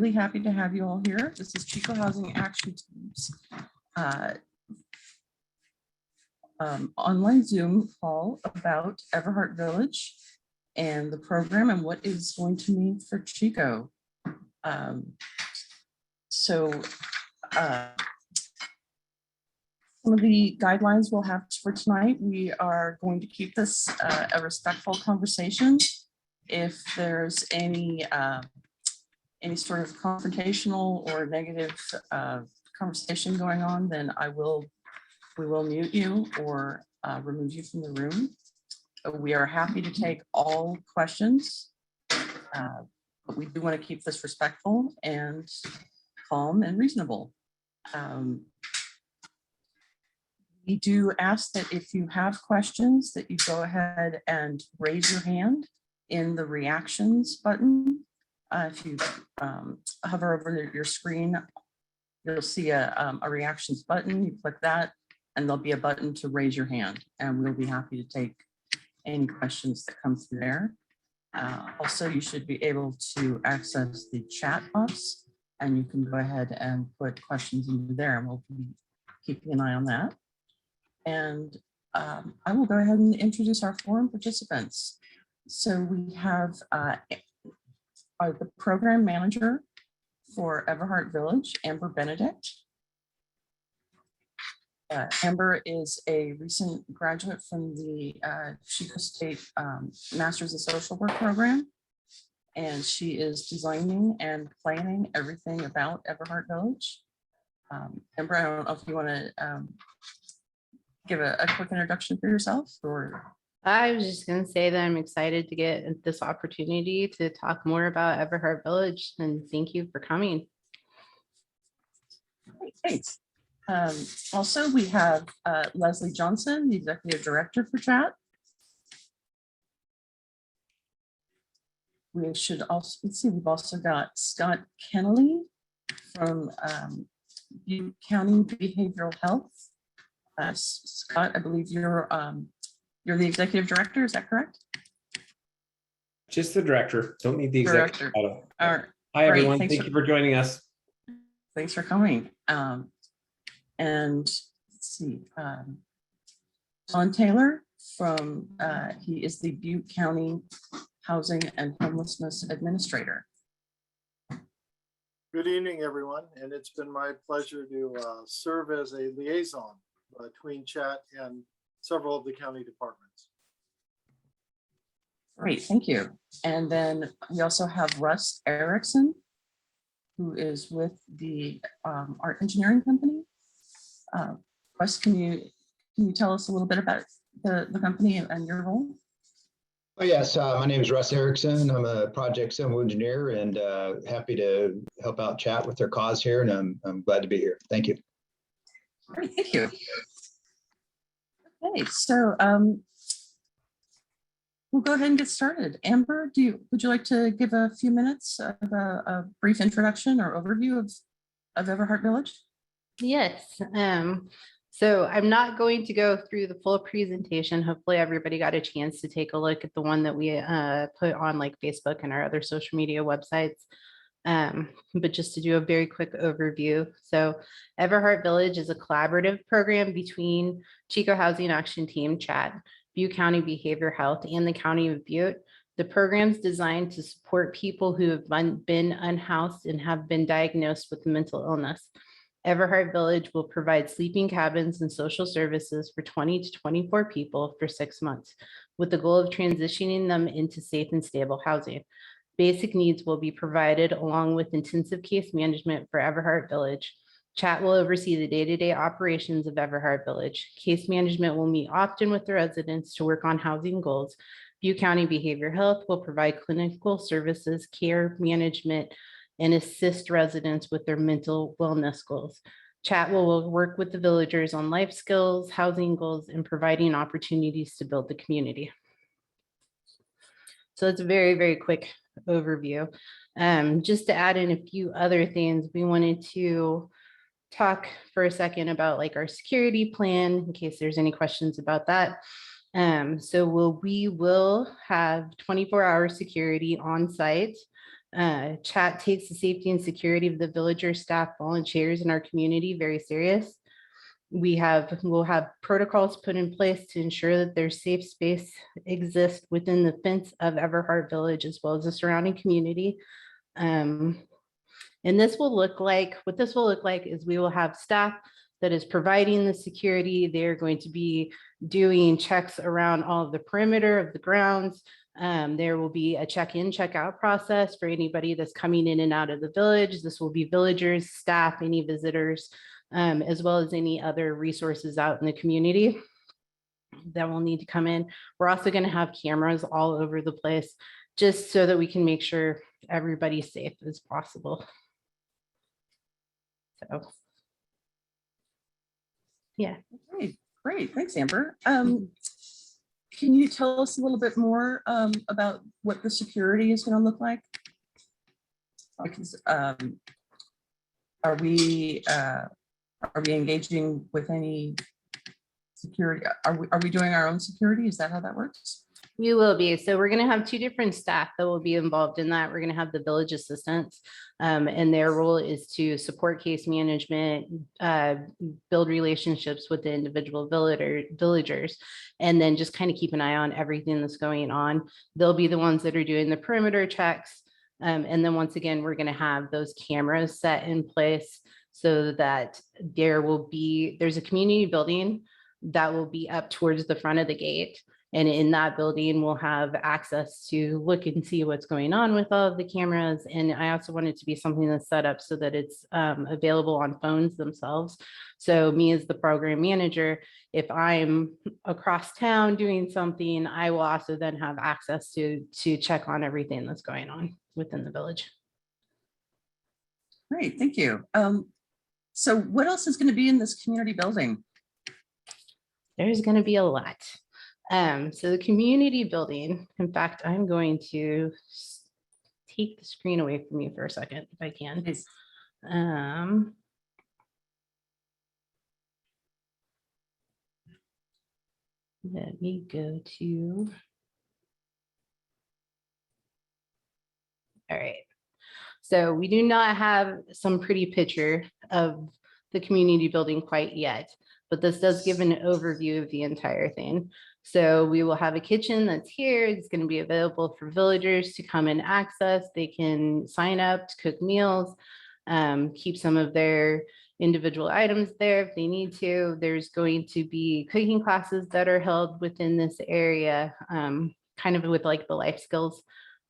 Really happy to have you all here. This is Chico Housing Action Team's online Zoom call about Everhart Village and the program and what it's going to mean for Chico. Some of the guidelines we'll have for tonight, we are going to keep this a respectful conversation. If there's any sort of confrontational or negative conversation going on, then we will mute you or remove you from the room. We are happy to take all questions, but we do want to keep this respectful and calm and reasonable. We do ask that if you have questions that you go ahead and raise your hand in the reactions button. If you hover over your screen, you'll see a reactions button. You click that and there'll be a button to raise your hand, and we'll be happy to take any questions that come through there. Also, you should be able to access the chat box, and you can go ahead and put questions into there, and we'll be keeping an eye on that. And I will go ahead and introduce our forum participants. So we have the program manager for Everhart Village, Amber Benedict. Amber is a recent graduate from the Chico State Masters of Social Work program, and she is designing and planning everything about Everhart Village. Amber, I don't know if you want to give a quick introduction for yourself, or? I was just going to say that I'm excited to get this opportunity to talk more about Everhart Village, and thank you for coming. Great, thanks. Also, we have Leslie Johnson, the Executive Director for CHAT. We should also, let's see, we've also got Scott Kennelly from Butte County Behavioral Health. Scott, I believe you're the Executive Director, is that correct? Just the director, don't need the executive title. All right. Hi, everyone. Thank you for joining us. Thanks for coming. And let's see, John Taylor from, he is the Butte County Housing and Homelessness Administrator. Good evening, everyone. And it's been my pleasure to serve as a liaison between CHAT and several of the county departments. Great, thank you. And then we also have Russ Erickson, who is with the art engineering company. Russ, can you tell us a little bit about the company and your role? Oh, yes, my name is Russ Erickson. I'm a project civil engineer and happy to help out CHAT with their cause here, and I'm glad to be here. Thank you. Great, thank you. Okay, so we'll go ahead and get started. Amber, would you like to give a few minutes of a brief introduction or overview of Everhart Village? Yes. So I'm not going to go through the full presentation. Hopefully everybody got a chance to take a look at the one that we put on like Facebook and our other social media websites. But just to do a very quick overview. So Everhart Village is a collaborative program between Chico Housing Action Team, CHAT, Butte County Behavioral Health, and the County of Butte. The program is designed to support people who have been unhoused and have been diagnosed with mental illness. Everhart Village will provide sleeping cabins and social services for 20 to 24 people for 6 months, with the goal of transitioning them into safe and stable housing. Basic needs will be provided along with intensive case management for Everhart Village. CHAT will oversee the day-to-day operations of Everhart Village. Case management will meet often with the residents to work on housing goals. Butte County Behavioral Health will provide clinical services, care management, and assist residents with their mental wellness goals. CHAT will work with the villagers on life skills, housing goals, and providing opportunities to build the community. So it's a very, very quick overview. Just to add in a few other things, we wanted to talk for a second about like our security plan in case there's any questions about that. So we will have 24-hour security on site. Chat takes the safety and security of the villager, staff, volunteers in our community very serious. We'll have protocols put in place to ensure that there's safe space exists within the fence of Everhart Village as well as the surrounding community. And what this will look like is we will have staff that is providing the security. They're going to be doing checks around all of the perimeter of the grounds. There will be a check-in, check-out process for anybody that's coming in and out of the village. This will be villagers, staff, any visitors, as well as any other resources out in the community that will need to come in. We're also going to have cameras all over the place just so that we can make sure everybody's safe as possible. So, yeah. Great, great. Thanks, Amber. Can you tell us a little bit more about what the security is going to look like? Because, are we engaging with any security? Are we doing our own security? Is that how that works? We will be. So we're going to have two different staff that will be involved in that. We're going to have the village assistants, and their role is to support case management, build relationships with the individual villagers, and then just kind of keep an eye on everything that's going on. They'll be the ones that are doing the perimeter checks. And then once again, we're going to have those cameras set in place so that there's a community building that will be up towards the front of the gate. And in that building, we'll have access to look and see what's going on with all of the cameras. And I also want it to be something that's set up so that it's available on phones themselves. So me as the program manager, if I'm across town doing something, I will also then have access to check on everything that's going on within the village. Great, thank you. So what else is going to be in this community building? There's going to be a lot. So the community building, in fact, I'm going to take the screen away from you for a second, if I can. Yes. Let me go to. All right. So we do not have some pretty picture of the community building quite yet, but this does give an overview of the entire thing. So we will have a kitchen that's here. It's going to be available for villagers to come and access. They can sign up to cook meals, keep some of their individual items there if they need to. There's going to be cooking classes that are held within this area, kind of with like the life skills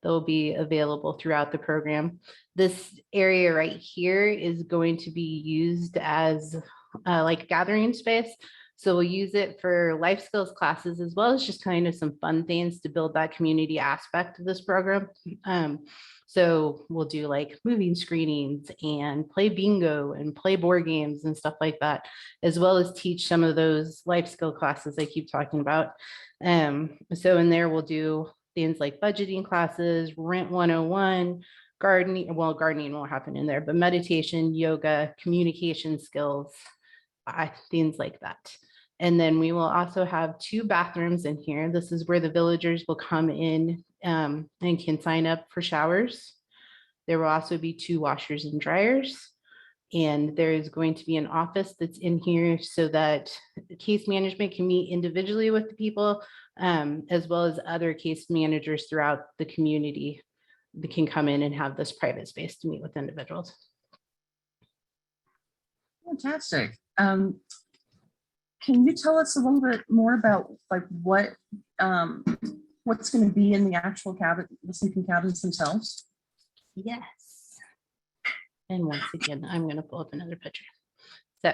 that will be available throughout the program. This area right here is going to be used as like gathering space. So we'll use it for life skills classes as well as just kind of some fun things to build that community aspect of this program. So we'll do like movie screenings and play bingo and play board games and stuff like that, as well as teach some of those life skill classes I keep talking about. So in there we'll do things like budgeting classes, rent 101, gardening. Well, gardening won't happen in there, but meditation, yoga, communication skills, things like that. And then we will also have 2 bathrooms in here. This is where the villagers will come in and can sign up for showers. There will also be 2 washers and dryers. And there is going to be an office that's in here so that case management can meet individually with the people, as well as other case managers throughout the community that can come in and have this private space to meet with individuals. Fantastic. Can you tell us a little bit more about like what's going to be in the actual cabin, the sleeping cabins themselves? Yes. And once again, I'm going to pull up another picture. So.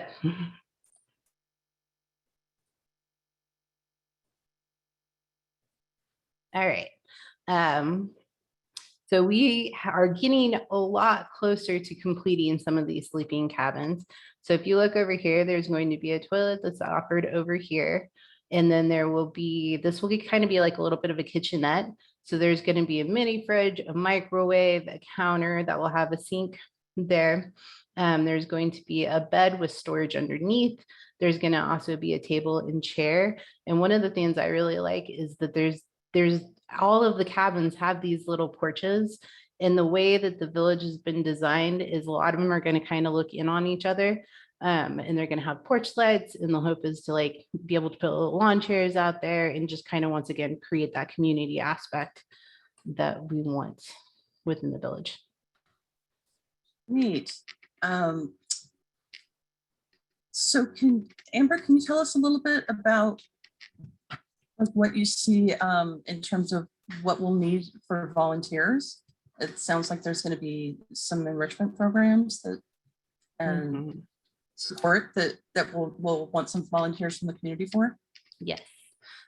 All right. So we are getting a lot closer to completing some of these sleeping cabins. So if you look over here, there's going to be a toilet that's offered over here. And then there will be, this will kind of be like a little bit of a kitchenette. So there's going to be a mini fridge, a microwave, a counter that will have a sink there. There's going to be a bed with storage underneath. There's going to also be a table and chair. And one of the things I really like is that there's all of the cabins have these little porches, And the way that the village has been designed is a lot of them are going to kind of look in on each other. And they're going to have porch lights, and the hope is to like be able to put little lawn chairs out there and just kind of once again create that community aspect that we want within the village. Neat. So Amber, can you tell us a little bit about what you see in terms of what we'll need for volunteers? It sounds like there's going to be some enrichment programs that and Mhm. support that we'll want some volunteers from the community for. Yes.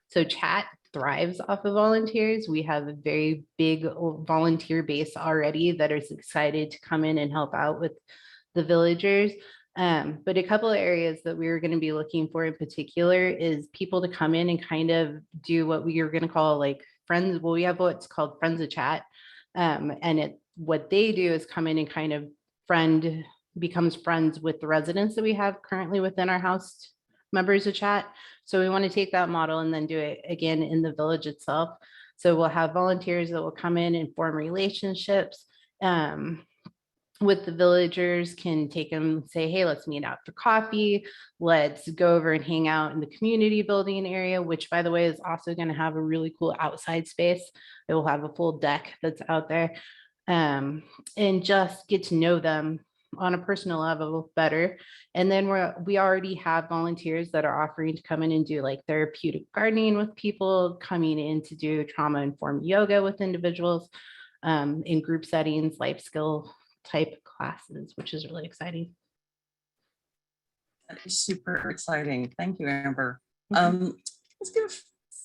So chat thrives off of volunteers. We have a very big volunteer base already that is excited to come in and help out with the villagers. But a couple of areas that we're going to be looking for in particular is people to come in and kind of do what we are going to call like friends. Well, we have what's called Friends of Chat. And what they do is come in and kind of becomes friends with the residents that we have currently within our house members of chat. So we want to take that model and then do it again in the village itself. So we'll have volunteers that will come in and form relationships with the villagers, can take them, say, hey, let's meet out for coffee. Let's go over and hang out in the community building area, which by the way, is also going to have a really cool outside space. It will have a full deck that's out there, and just get to know them on a personal level better. And then we already have volunteers that are offering to come in and do like therapeutic gardening with people, coming in to do trauma-informed yoga with individuals in group settings, life skill type classes, which is really exciting. That is super exciting. Thank you, Amber. Mhm.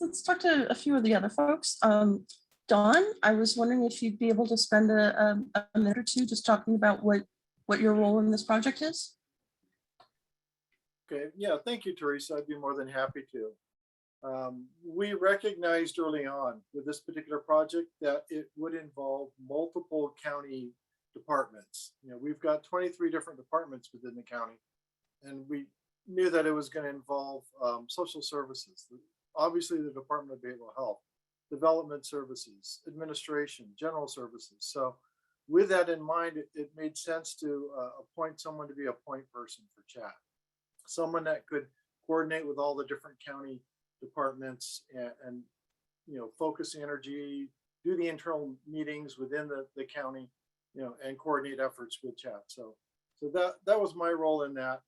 Let's talk to a few of the other folks. Dawn, I was wondering if you'd be able to spend a minute or two just talking about what your role in this project is. Okay, yeah, thank you, Teresa. I'd be more than happy to. We recognized early on with this particular project that it would involve multiple county departments. You know, we've got 23 different departments within the county, and we knew that it was going to involve social services, obviously the Department of Behavioral Health, development services, administration, general services. So with that in mind, it made sense to appoint someone to be a point person for chat, someone that could coordinate with all the different county departments and you know, focus energy, do the internal meetings within the county, you know, and coordinate efforts with chat. So that was my role in that.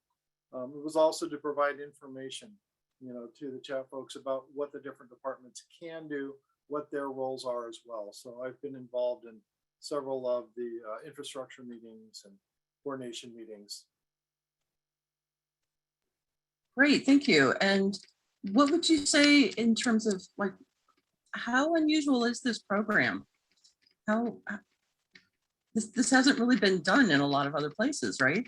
It was also to provide information, you know, to the chat folks about what the different departments can do, what their roles are as well. So I've been involved in several of the infrastructure meetings and coordination meetings. Great, thank you. And what would you say in terms of like, how unusual is this program? How this hasn't really been done in a lot of other places, right?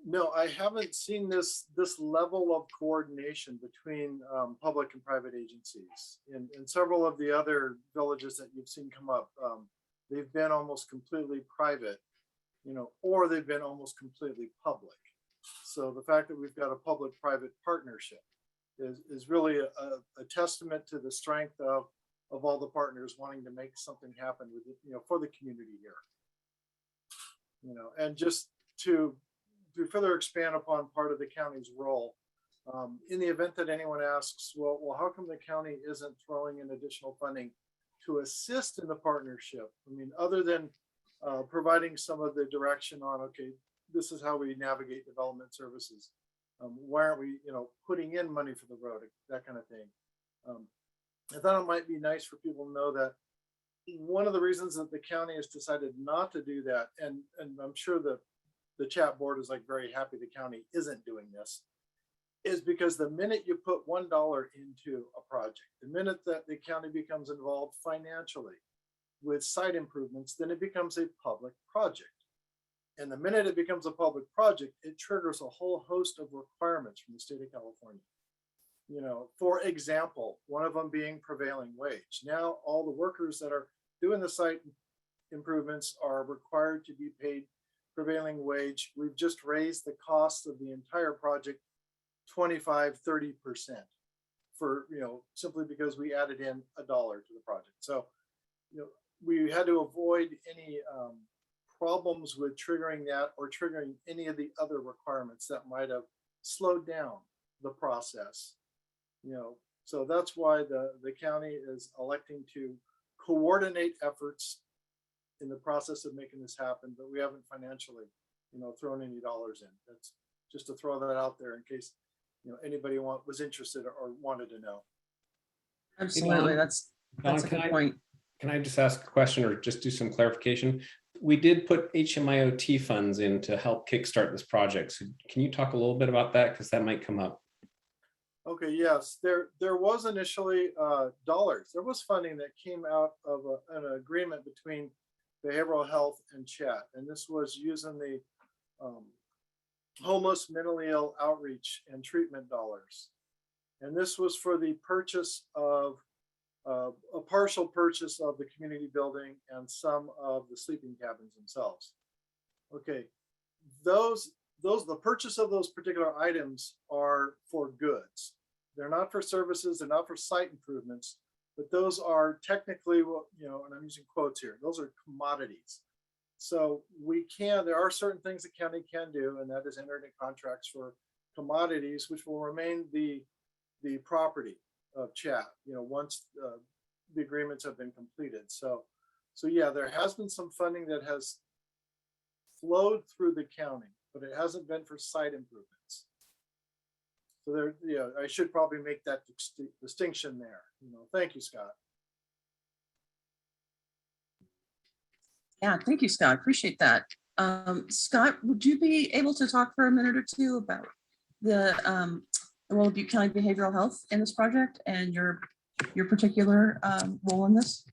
No, I haven't seen this level of coordination between public and private agencies. In several of the other villages that you've seen come up, they've been almost completely private, you know, or they've been almost completely public. So the fact that we've got a public-private partnership is really a testament to the strength of all the partners wanting to make something happen with it, you know, for the community here. You know, and just to further expand upon part of the county's role, in the event that anyone asks, well, how come the county isn't throwing in additional funding to assist in the partnership? I mean, other than providing some of the direction on, okay, this is how we navigate development services. Why aren't we, you know, putting in money for the road, that kind of thing. I thought it might be nice for people to know that one of the reasons that the county has decided not to do that, and I'm sure that the chat board is like very happy the county isn't doing this, is because the minute you put $1 into a project, the minute that the county becomes involved financially with site improvements, then it becomes a public project. And the minute it becomes a public project, it triggers a whole host of requirements from the state of California. You know, for example, one of them being prevailing wage. Now, all the workers that are doing the site improvements are required to be paid prevailing wage. We've just raised the cost of the entire project 25–30% for, you know, simply because we added in $1 to the project. So we had to avoid any problems with triggering that or triggering any of the other requirements that might have slowed down the process. So that's why the county is electing to coordinate efforts in the process of making this happen, but we haven't financially, thrown any dollars in. That's just to throw that out there in case, anybody was interested or wanted to know. Absolutely, Don, that's a can good point. Can I just ask a question or just do some clarification? We did put HMIOT funds in to help kickstart this project. So can you talk a little bit about that? Because that might come up. Okay, yes, there was initially dollars. There was funding that came out of an agreement between behavioral health and chat. And this was using the homeless, mentally ill outreach and treatment dollars. And this was for the purchase of a partial purchase of the community building and some of the sleeping cabins themselves. Okay, the purchase of those particular items are for goods. They're not for services, they're not for site improvements, but those are technically, and I'm using quotes here, those are commodities. So there are certain things the county can do, and that is enter into contracts for commodities, which will remain the property of chat, once the agreements have been completed. So yeah, there has been some funding that has flowed through the county, but it hasn't been for site improvements. So I should probably make that distinction there. Thank you, Scott. Yeah, thank you, Scott. Appreciate that. Scott, would you be able to talk for a minute or two about the role of Butte County Behavioral Health in this project and your particular role in this?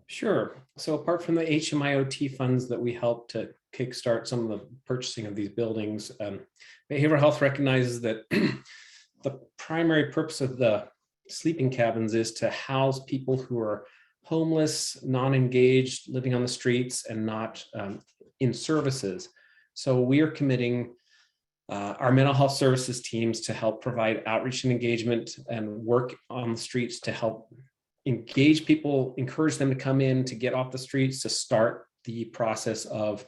Sure. So apart from the HMIOT funds that we helped to kickstart some of the purchasing of these buildings, behavioral health recognizes that the primary purpose of the sleeping cabins is to house people who are homeless, non-engaged, living on the streets, and not in services. So we are committing our mental health services teams to help provide outreach and engagement and work on the streets to help engage people, encourage them to come in, to get off the streets, to start the process of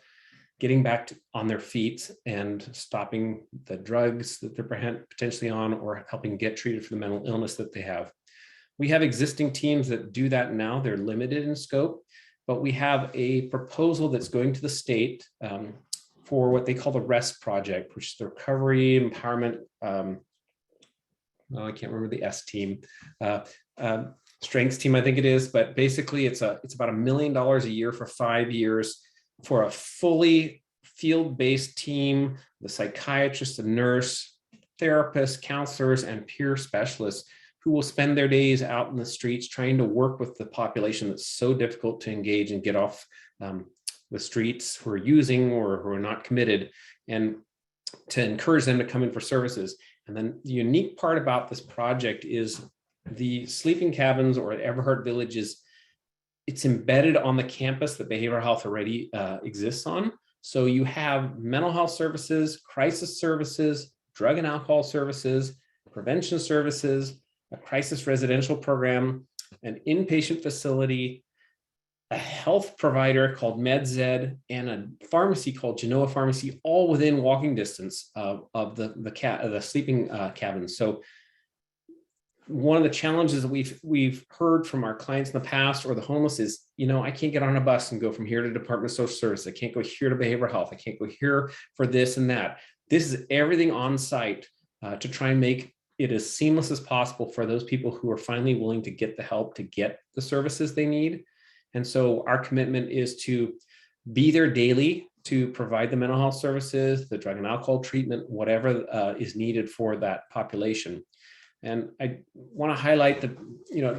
getting back on their feet and stopping the drugs that they're potentially on, or helping get treated for the mental illness that they have. We have existing teams that do that now. They're limited in scope, but we have a proposal that's going to the state for what they call the REST project, which is the Recovery Empowerment, I can't remember the S team, strengths team, I think it is, but basically it's about $1 million a year for 5 years for a fully field-based team, the psychiatrist, the nurse, therapists, counselors, and peer specialists who will spend their days out in the streets trying to work with the population that's so difficult to engage and get off the streets, who are using or who are not committed, and to encourage them to come in for services. And then the unique part about this project is the sleeping cabins, or Everhart Village, it's embedded on the campus that behavioral health already exists on. So you have mental health services, crisis services, drug and alcohol services, prevention services, a crisis residential program, an inpatient facility, a health provider called MedZed, and a pharmacy called Genoa Pharmacy, all within walking distance of the sleeping cabins. So one of the challenges that we've heard from our clients in the past, or the homeless, is, I can't get on a bus and go from here to Department of Social Service. I can't go here to behavioral health. I can't go here for this and that. This is everything on site to try and make it as seamless as possible for those people who are finally willing to get the help to get the services they need. And so our commitment is to be there daily to provide the mental health services, the drug and alcohol treatment, whatever is needed for that population. And I want to highlight that,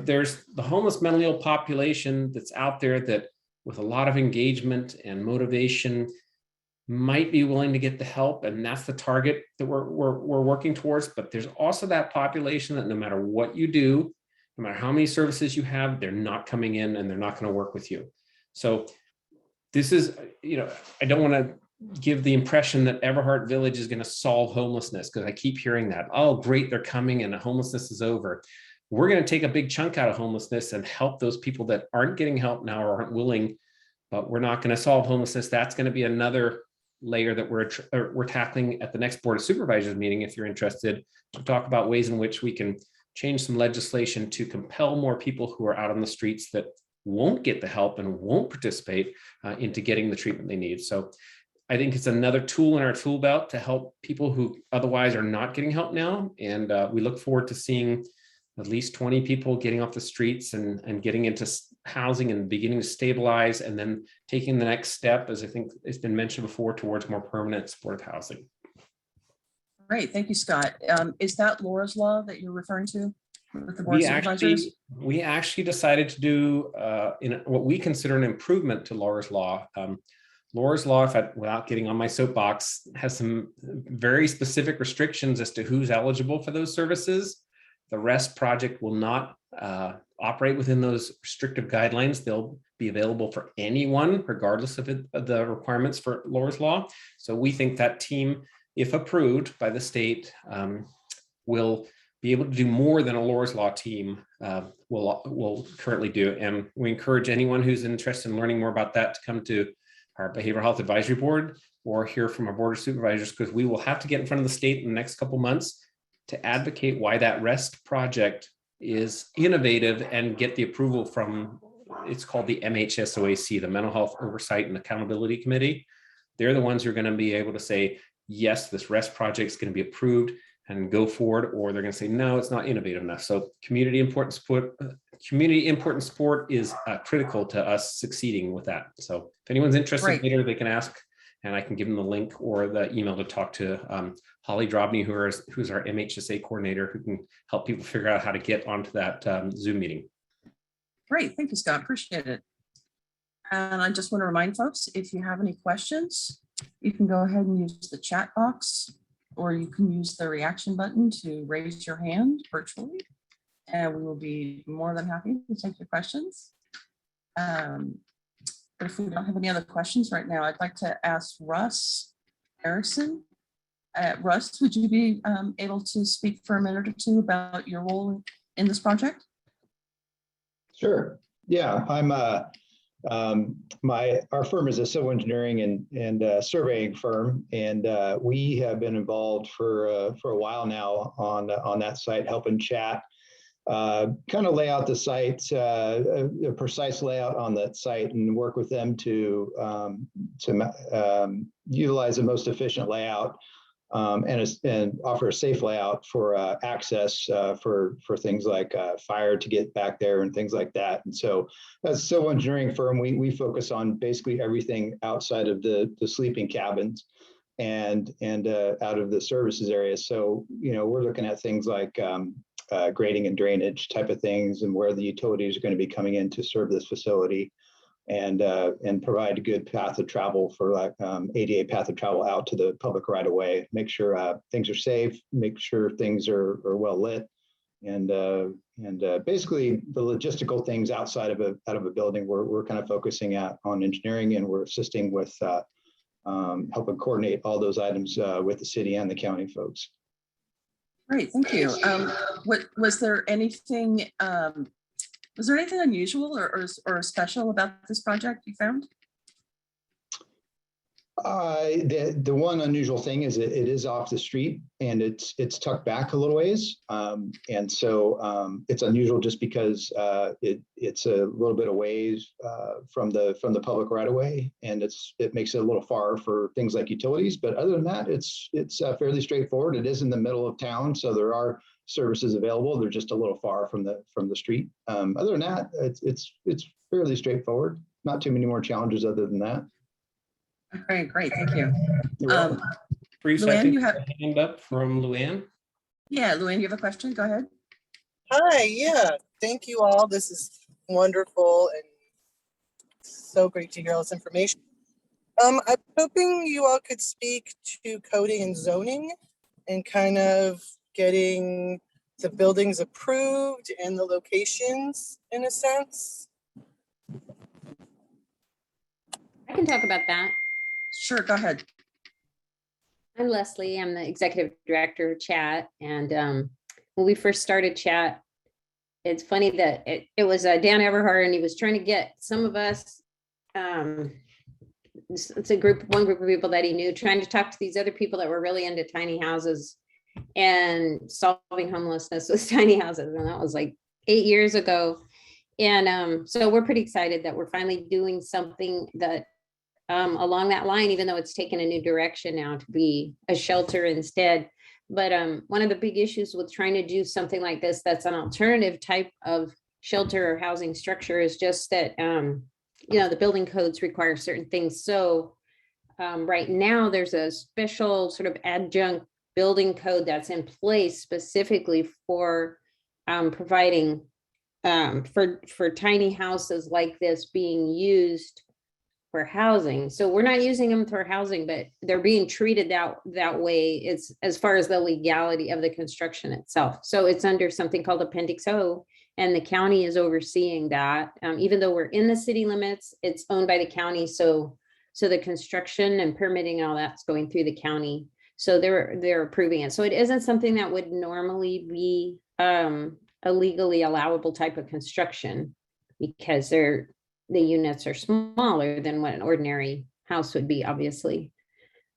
there's the homeless mentally ill population that's out there that, with a lot of engagement and motivation, might be willing to get the help, and that's the target that we're working towards. But there's also that population that no matter what you do, no matter how many services you have, they're not coming in and they're not going to work with you. So this is, I don't want to give the impression that Everhart Village is going to solve homelessness, because I keep hearing that. Oh, great, they're coming and homelessness is over. we're going to take a big chunk out of homelessness and help those people that aren't getting help now or aren't willing, but we're not going to solve homelessness. That's going to be another layer that we're tackling at the next Board of Supervisors meeting, if you're interested, to talk about ways in which we can change some legislation to compel more people who are out on the streets that won't get the help and won't participate into getting the treatment they need. So I think it's another tool in our tool belt to help people who otherwise are not getting help now. And we look forward to seeing at least 20 people getting off the streets and getting into housing and beginning to stabilize, and then taking the next step, as I think it's been mentioned before, towards more permanent supportive housing. Great, thank you, Scott. Is that Laura's Law that you're referring to with the Board of Supervisors? We actually decided to do in what we consider an improvement to Laura's Law. Laura's Law, without getting on my soapbox, has some very specific restrictions as to who's eligible for those services. The REST project will not operate within those restrictive guidelines. They'll be available for anyone, regardless of the requirements for Laura's Law. So we think that team, if approved by the state, will be able to do more than a Laura's Law team will currently do. And we encourage anyone who's interested in learning more about that to come to our Behavioral Health Advisory Board or hear from our Board of Supervisors, because we will have to get in front of the state in the next couple months to advocate why that REST project is innovative and get the approval from, it's called the MHSOAC, the Mental Health Oversight and Accountability Committee. They're the ones who are going to be able to say, yes, this REST project is going to be approved and go forward, or they're going to say, no, it's not innovative enough. So community input and support is critical to us succeeding with that. So if anyone's interested later, they can ask, and I can give them the link or the email to talk to Holly Drobny, who's our MHSA coordinator, who can help people figure out how to get onto that Zoom meeting. Great, thank you, Scott, appreciate it. And I just want to remind folks, if you have any questions, you can go ahead and use the chat box, or you can use the reaction button to raise your hand virtually, and we will be more than happy to take your questions. But if we don't have any other questions right now, I'd like to ask Russ Erickson. Russ, would you be able to speak for a minute or two about your role in this project? Sure. Yeah, I'm our firm is a civil engineering and surveying firm, and we have been involved for a while now on that site, helping chat kind of lay out the site, a precise layout on that site, and work with them to utilize the most efficient layout and offer a safe layout for access for things like fire to get back there and things like that. And so as a civil engineering firm, we focus on basically everything outside of the sleeping cabins and out of the services area. So, we're looking at things like grading and drainage type of things, and where the utilities are going to be coming in to serve this facility, and provide a good path of travel for ADA path of travel out to the public right away. Make sure things are safe, make sure things are well lit, and basically the logistical things outside of a building. We're kind of focusing on engineering, and we're assisting with helping coordinate all those items with the city and the county folks. Great, thank you. Was there anything unusual or special about this project you found? The one unusual thing is it is off the street, and it's tucked back a little ways, and so it's unusual just because it's a little bit of ways from the public right of way, and it makes it a little far for things like utilities. But other than that, it's fairly straightforward. It is in the middle of town, so there are services available. They're just a little far from the street. Other than that, it's fairly straightforward. Not too many more challenges other than that. Okay, great, thank you. Bruce, Luann, I think you have a hand up from Luann. Yeah, Luann, you have a question? Go ahead. Hi, yeah, thank you all. This is wonderful and so great to hear all this information. I'm hoping you all could speak to coding and zoning and kind of getting the buildings approved and the locations in a sense. I can talk about that. Sure, go ahead. I'm Leslie. I'm the executive director of Chat. And when we first started Chat, it's funny that it was Dan Everhart, and he was trying to get some of us, it's one group of people that he knew, trying to talk to these other people that were really into tiny houses and solving homelessness with tiny houses. And that was like 8 years ago. And so we're pretty excited that we're finally doing something that along that line, even though it's taken a new direction now to be a shelter instead. But one of the big issues with trying to do something like this, that's an alternative type of shelter or housing structure, is just that, the building codes require certain things. So right now there's a special sort of adjunct building code that's in place specifically for providing for tiny houses like this being used for housing. So we're not using them for housing, but they're being treated that way. It's as far as the legality of the construction itself. So it's under something called Appendix O, and the county is overseeing that. Even though we're in the city limits, it's owned by the county. So the construction and permitting, all that's going through the county. So they're approving it. So it isn't something that would normally be a legally allowable type of construction, because the units are smaller than what an ordinary house would be, obviously.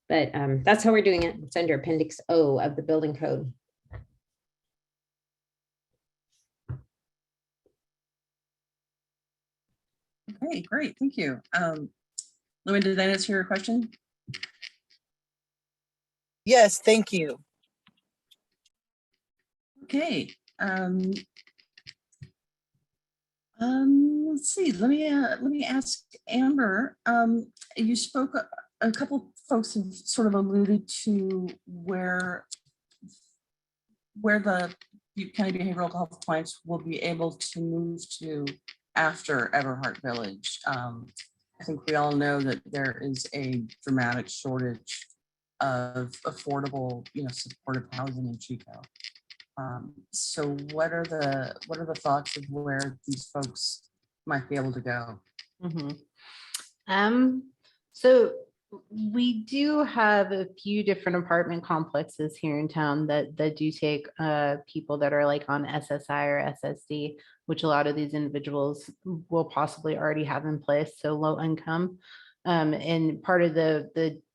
But that's how we're doing it. It's under Appendix O of the building code. Okay, great, thank you. Louie, did that answer your question? Yes, thank you. Okay. Let's see. Let me ask Amber. You spoke. A couple folks have sort of alluded to where the Butte County Behavioral Health clients will be able to move to after Everhart Village. I think we all know that there is a dramatic shortage of affordable, supportive housing in Chico. So what are the thoughts of where these folks might be able to go? So we do have a few different apartment complexes here in town that do take people that are like on SSI or SSD, which a lot of these individuals will possibly already have in place, so low income. And part of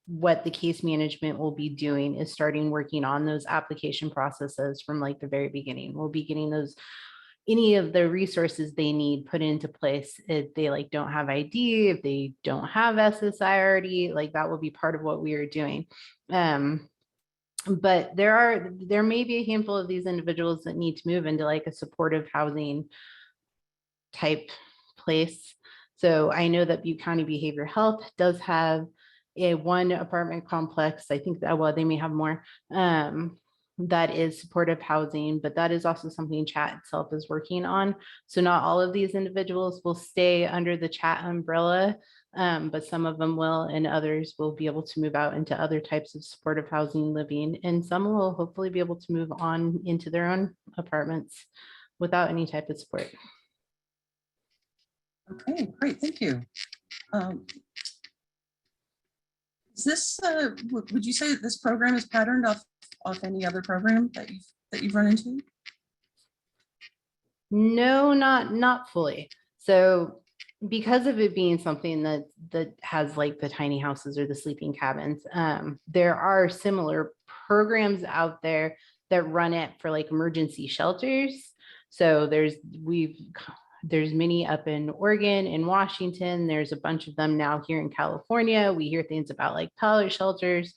what the case management will be doing is starting working on those application processes from like the very beginning. We'll be getting any of the resources they need put into place. If they like don't have ID, if they don't have SSI already, like that will be part of what we are doing. But there may be a handful of these individuals that need to move into like a supportive housing type place. So I know that Butte County Behavioral Health does have one apartment complex. I think that, well, they may have more, that is supportive housing, but that is also something chat itself is working on. So not all of these individuals will stay under the chat umbrella, but some of them will, and others will be able to move out into other types of supportive housing living, and some will hopefully be able to move on into their own apartments without any type of support. Okay, great, thank you. Is this, would you say that this program is patterned off any other program that you've run into? No, not fully. So because of it being something that has like the tiny houses or the sleeping cabins, there are similar programs out there that run it for like emergency shelters. So there's many up in Oregon and Washington. There's a bunch of them now here in California. We hear things about like pallet shelters,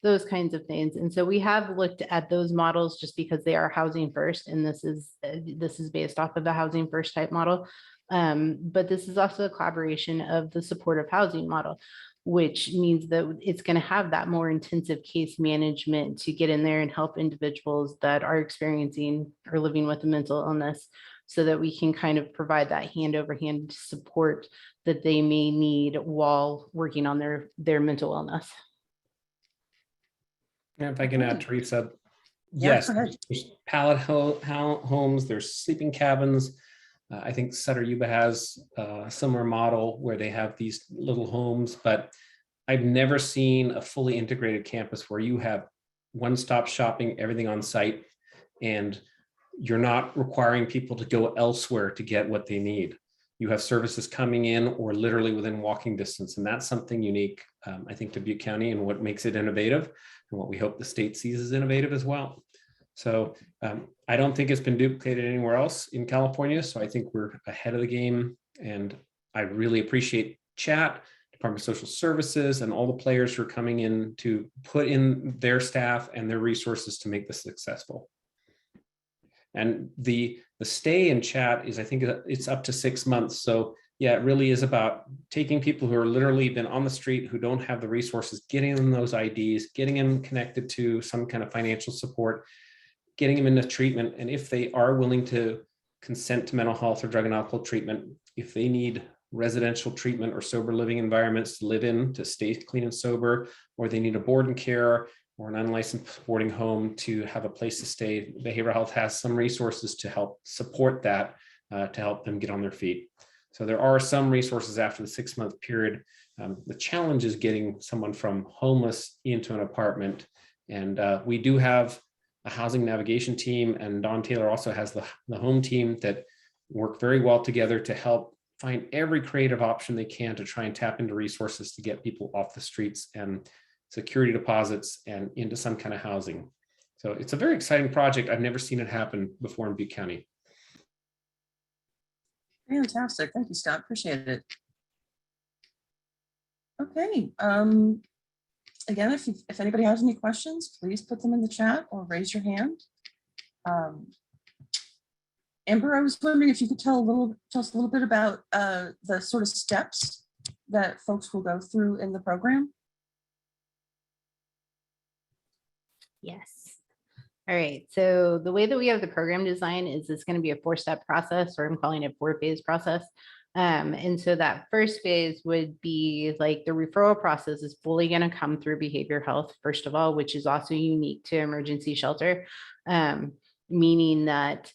those kinds of things. And so we have looked at those models just because they are housing first. And this is based off of the housing first type model. But this is also a collaboration of the supportive housing model, which means that it's going to have that more intensive case management to get in there and help individuals that are experiencing or living with a mental illness, so that we can kind of provide that hand over hand support that they may need while working on their mental illness. And if I can add, Teresa, Yeah, yes, go ahead. there's pallet homes, there's sleeping cabins. I think Sutter Yuba has a similar model where they have these little homes, but I've never seen a fully integrated campus where you have one-stop shopping, everything on site. And you're not requiring people to go elsewhere to get what they need. You have services coming in or literally within walking distance. And that's something unique, I think, to Butte County and what makes it innovative and what we hope the state sees as innovative as well. So I don't think it's been duplicated anywhere else in California. So I think we're ahead of the game. And I really appreciate Chat, Department of Social Services, and all the players who are coming in to put in their staff and their resources to make this successful. And the stay in Chat is, I think it's up to 6 months. So yeah, it really is about taking people who are literally been on the street, who don't have the resources, getting them those IDs, getting them connected to some kind of financial support, getting them into treatment. And if they are willing to consent to mental health or drug and alcohol treatment, if they need residential treatment or sober living environments to live in, to stay clean and sober, or they need a board and care or an unlicensed boarding home to have a place to stay, behavioral health has some resources to help support that, to help them get on their feet. So there are some resources after the 6 month period. The challenge is getting someone from homeless into an apartment. And we do have a housing navigation team, and Don Taylor also has the home team that work very well together to help find every creative option they can to try and tap into resources to get people off the streets and security deposits and into some kind of housing. So it's a very exciting project. I've never seen it happen before in Butte County. Fantastic. Thank you, Scott. Appreciate it. Okay. Again, if anybody has any questions, please put them in the chat or raise your hand. Amber, I was wondering if you could tell us a little bit about the sort of steps that folks will go through in the program. Yes. All right. So the way that we have the program design is it's going to be a 4-step process, or I'm calling it 4-phase process. And so that first phase would be like the referral process is fully going to come through behavioral health, first of all, which is also unique to emergency shelter, meaning that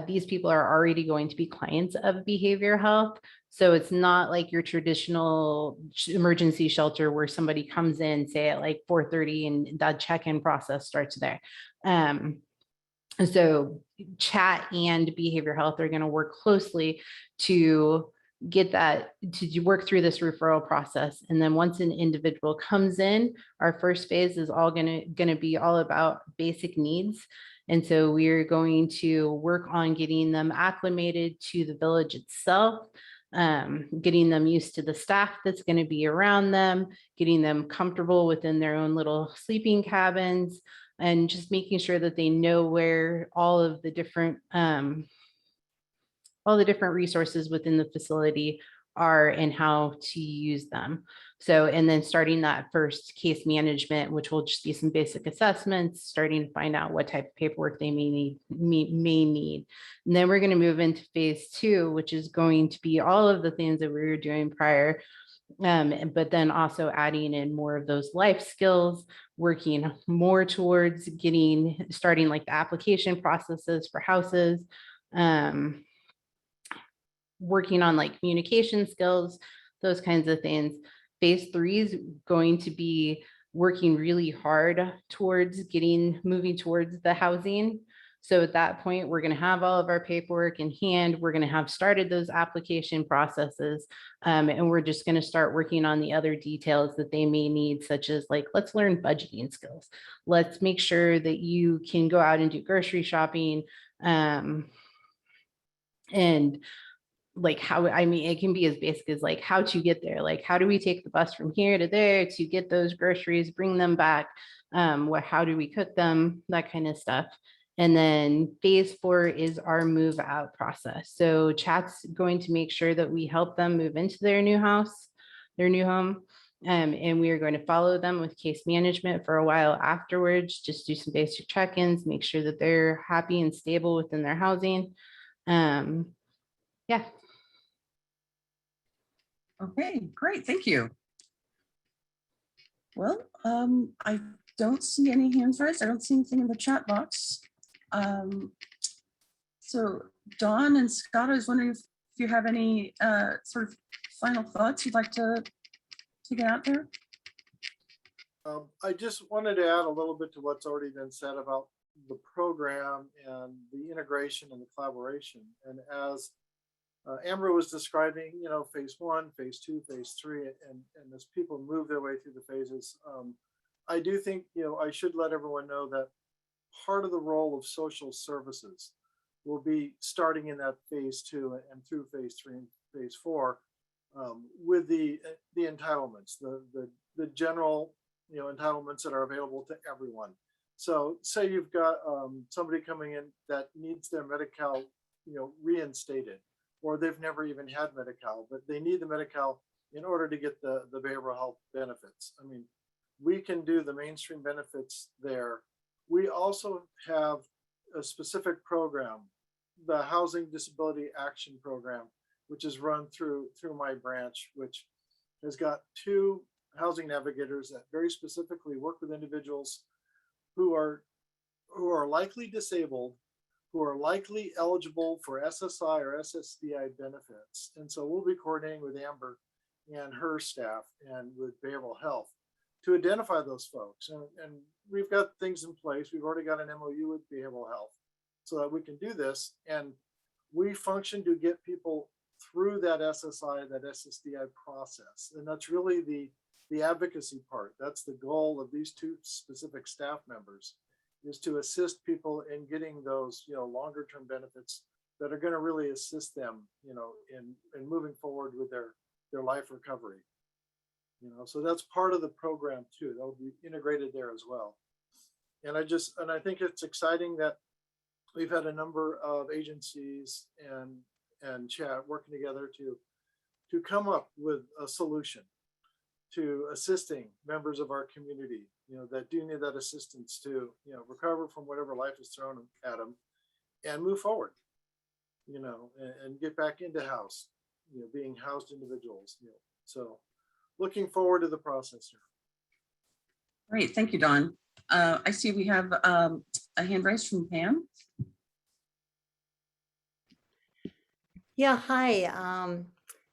these people are already going to be clients of behavioral health. So it's not like your traditional emergency shelter where somebody comes in, say at like 4:30, and that check-in process starts there. So Chat and behavioral health are going to work closely to get that, to work through this referral process. And then once an individual comes in, our first phase is all going to be all about basic needs. And so we're going to work on getting them acclimated to the village itself, getting them used to the staff that's going to be around them, getting them comfortable within their own little sleeping cabins, and just making sure that they know where all the different resources within the facility are and how to use them. So, and then starting that first case management, which will just be some basic assessments, starting to find out what type of paperwork they may need. And then we're going to move into phase 2, which is going to be all of the things that we were doing prior, but then also adding in more of those life skills, working more towards starting like the application processes for houses, working on like communication skills, those kinds of things. Phase 3 is going to be working really hard towards moving towards the housing. So at that point, we're going to have all of our paperwork in hand. We're going to have started those application processes. And we're just going to start working on the other details that they may need, such as like, let's learn budgeting skills. Let's make sure that you can go out and do grocery shopping. And like it can be as basic as like how to get there. Like, how do we take the bus from here to there to get those groceries, bring them back? How do we cook them? That kind of stuff. And then phase 4 is our move out process. So Chat's going to make sure that we help them move into their new house, their new home. And we are going to follow them with case management for a while afterwards, just do some basic check-ins, make sure that they're happy and stable within their housing. Yeah. Okay, great. Thank you. Well, I don't see any hands raised. I don't see anything in the chat box. So Dawn and Scott, I was wondering if you have any sort of final thoughts you'd like to get out there? I just wanted to add a little bit to what's already been said about the program and the integration and the collaboration. And as Amber was describing, phase 1, phase 2, phase 3, and as people move their way through the phases, I do think, I should let everyone know that part of the role of social services will be starting in that phase 2 and through phase 3 and phase 4 with the entitlements, the general, entitlements that are available to everyone. So say you've got somebody coming in that needs their Medi-Cal, reinstated, or they've never even had Medi-Cal, but they need the Medi-Cal in order to get the behavioral health benefits. I mean, we can do the mainstream benefits there. We also have a specific program, the Housing Disability Action Program, which is run through my branch, which has got 2 housing navigators that very specifically work with individuals who are likely disabled, who are likely eligible for SSI or SSDI benefits. And so we'll be coordinating with Amber and her staff and with behavioral health to identify those folks. And we've got things in place. We've already got an MOU with behavioral health so that we can do this. And we function to get people through that SSI, that SSDI process. And that's really the advocacy part. That's the goal of these 2 specific staff members, is to assist people in getting those, longer term benefits that are going to really assist them, in moving forward with their life recovery. So that's part of the program too. That will be integrated there as well. And I think it's exciting that we've had a number of agencies and chat working together to come up with a solution to assisting members of our community, that do need that assistance to, recover from whatever life is thrown at them and move forward, and get back into house, being housed individuals. So looking forward to the process here. Great, thank you, Don. I see we have a hand raised from Pam. Yeah, hi.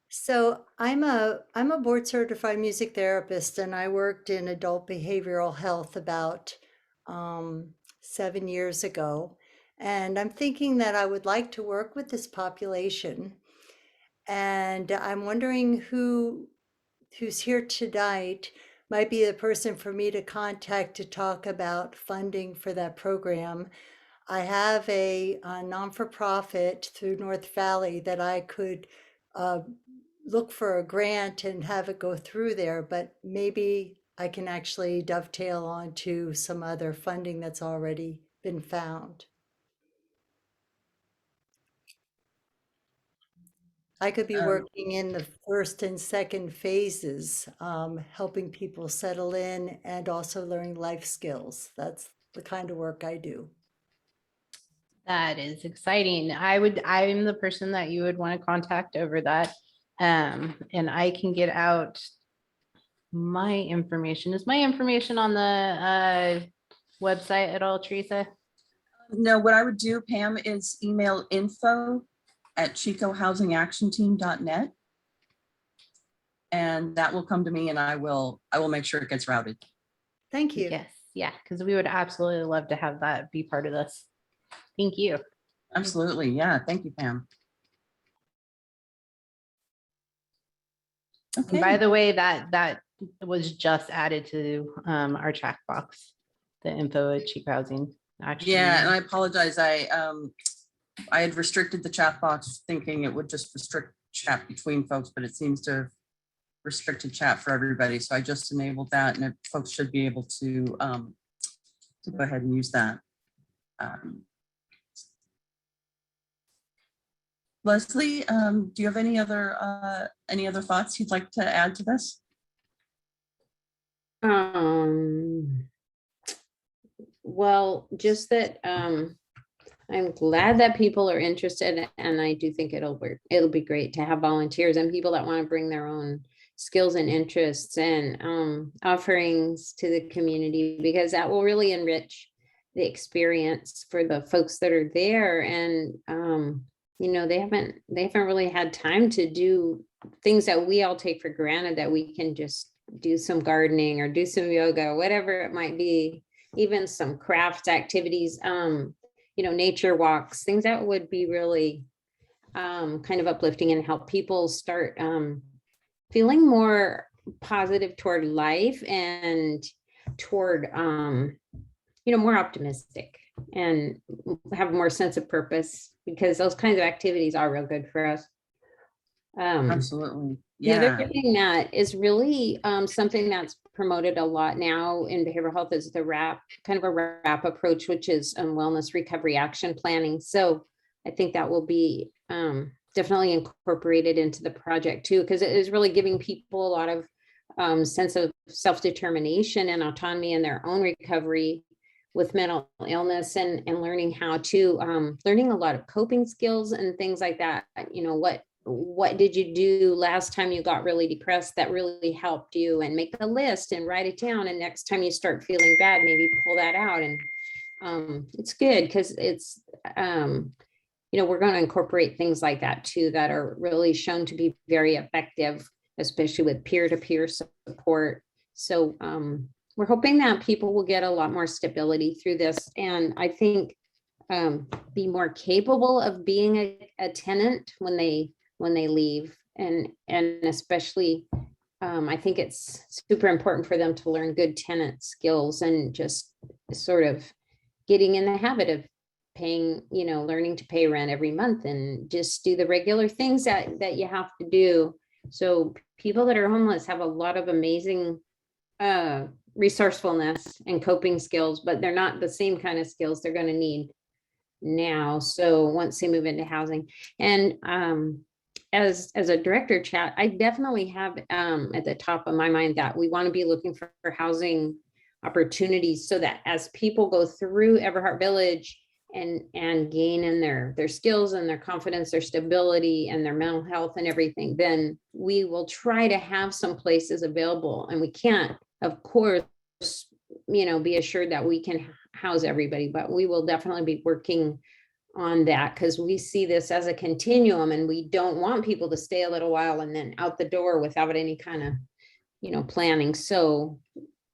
So I'm a board certified music therapist, and I worked in adult behavioral health about 7 years ago. And I'm thinking that I would like to work with this population. And I'm wondering who's here tonight might be the person for me to contact to talk about funding for that program. I have a non-for-profit through North Valley that I could look for a grant and have it go through there, but maybe I can actually dovetail onto some other funding that's already been found. I could be working in the first and second phases, helping people settle in and also learning life skills. That's the kind of work I do. That is exciting. I'm the person that you would want to contact over that. And I can get out my information. Is my information on the website at all, Teresa? No, what I would do, Pam, is email info@chicohousingactionteam.net. And that will come to me, and I will make sure it gets routed. Thank you. Yes, yeah, because we would absolutely love to have that be part of this. Thank you. Absolutely. Yeah. Thank you, Pam. And Okay. by the way, that was just added to our chat box, the info@Chico Housing. Actually, Yeah, and I apologize. I had restricted the chat box thinking it would just restrict chat between folks, but it seems to have restricted chat for everybody. So I just enabled that, and folks should be able to go ahead and use that. Leslie, do you have any other thoughts you'd like to add to this? Well, just that I'm glad that people are interested, and I do think it'll work. It'll be great to have volunteers and people that want to bring their own skills and interests and offerings to the community, because that will really enrich the experience for the folks that are there. And they haven't really had time to do things that we all take for granted, that we can just do some gardening or do some yoga or whatever it might be. even some crafts activities, nature walks, things that would be really kind of uplifting and help people start feeling more positive toward life and toward, more optimistic and have more sense of purpose, because those kinds of activities are real good for us. Absolutely. The other Yeah. thing that is really something that's promoted a lot now in behavioral health is the RAP, kind of a RAP approach, which is wellness recovery action planning. So I think that will be definitely incorporated into the project too, because it is really giving people a lot of sense of self-determination and autonomy in their own recovery with mental illness, and learning how to learning a lot of coping skills and things like that. What did you do last time you got really depressed that really helped you, and make a list and write it down. And next time you start feeling bad, maybe pull that out. And it's good because it's, we're going to incorporate things like that too, that are really shown to be very effective, especially with peer-to-peer support. So we're hoping that people will get a lot more stability through this. And I think be more capable of being a tenant when they leave, and especially I think it's super important for them to learn good tenant skills and just sort of getting in the habit of paying, learning to pay rent every month and just do the regular things that you have to do. So people that are homeless have a lot of amazing resourcefulness and coping skills, but they're not the same kind of skills they're going to need now. So once they move into housing, and as a director chat, I definitely have at the top of my mind that we want to be looking for housing opportunities, so that as people go through Everhart Village and gain in their skills and their confidence, their stability and their mental health and everything, then we will try to have some places available. And we can't, of course, be assured that we can house everybody, but we will definitely be working on that, because we see this as a continuum, and we don't want people to stay a little while and then out the door without any kind of, planning. So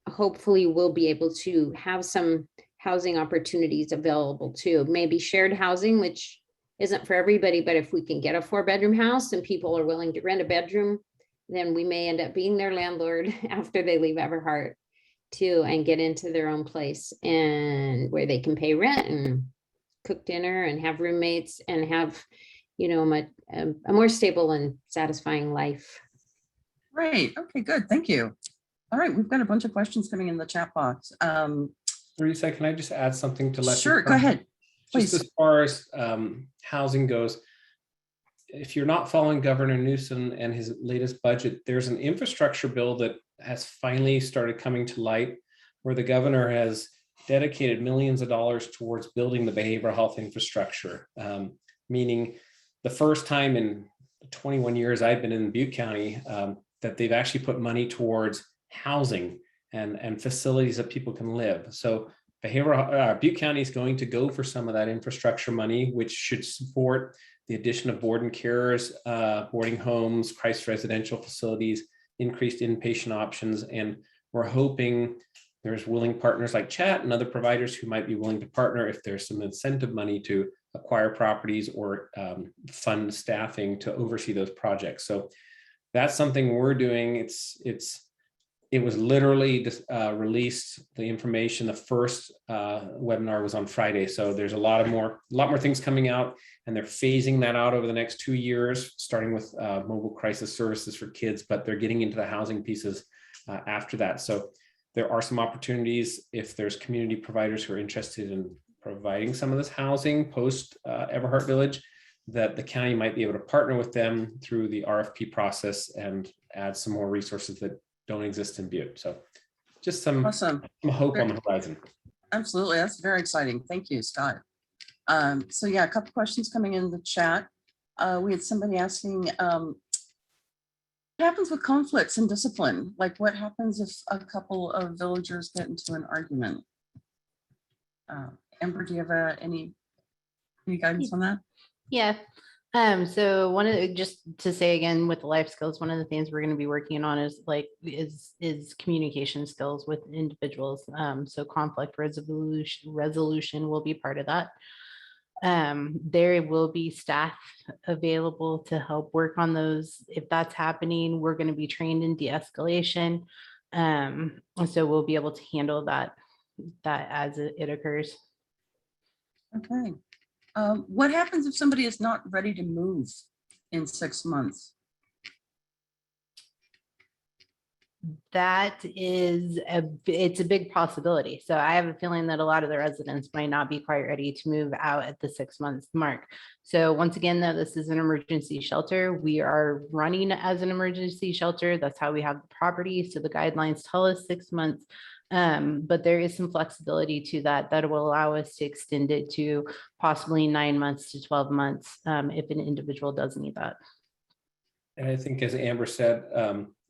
hopefully we'll be able to have some housing opportunities available too. Maybe shared housing, which isn't for everybody, but if we can get a 4-bedroom house and people are willing to rent a bedroom, then we may end up being their landlord after they leave Everhart too, and get into their own place, and where they can pay rent and cook dinner and have roommates and have, a more stable and satisfying life. Right. Okay, good. Thank you. All right. We've got a bunch of questions coming in the chat box. Teresa, can I just add something to let you Sure. Go ahead. Just Please. as far as housing goes, if you're not following Governor Newsom and his latest budget, there's an infrastructure bill that has finally started coming to light, where the governor has dedicated millions of dollars towards building the behavioral health infrastructure, meaning the first time in 21 years I've been in Butte County that they've actually put money towards housing and facilities that people can live. So Butte County is going to go for some of that infrastructure money, which should support the addition of board and carers, boarding homes, crisis residential facilities, increased inpatient options. And we're hoping there's willing partners like Chat and other providers who might be willing to partner if there's some incentive money to acquire properties or fund staffing to oversee those projects. So that's something we're doing. It was literally just released, the information. The first webinar was on Friday. So there's a lot more things coming out, and they're phasing that out over the next 2 years, starting with mobile crisis services for kids, but they're getting into the housing pieces after that. So there are some opportunities if there's community providers who are interested in providing some of this housing post Everhart Village, that the county might be able to partner with them through the RFP process and add some more resources that don't exist in Butte. So just some Awesome. hope on the horizon. Absolutely. That's very exciting. Thank you, Scott. So yeah, a couple questions coming in the chat. We had somebody asking, what happens with conflicts and discipline? Like what happens if a couple of villagers get into an argument? Amber, do you have any guidance on that? Yeah. So one of the, just to say again, with the life skills, one of the things we're going to be working on is communication skills with individuals. So conflict resolution will be part of that. There will be staff available to help work on those. If that's happening, we're going to be trained in de-escalation. And so we'll be able to handle that as it occurs. Okay. What happens if somebody is not ready to move in 6 months? It's a big possibility. So I have a feeling that a lot of the residents might not be quite ready to move out at the 6 month mark. So once again, though, this is an emergency shelter. We are running as an emergency shelter. That's how we have the property. So the guidelines tell us 6 months. But there is some flexibility to that will allow us to extend it to possibly 9 months to 12 months if an individual does need that. And I think, as Amber said,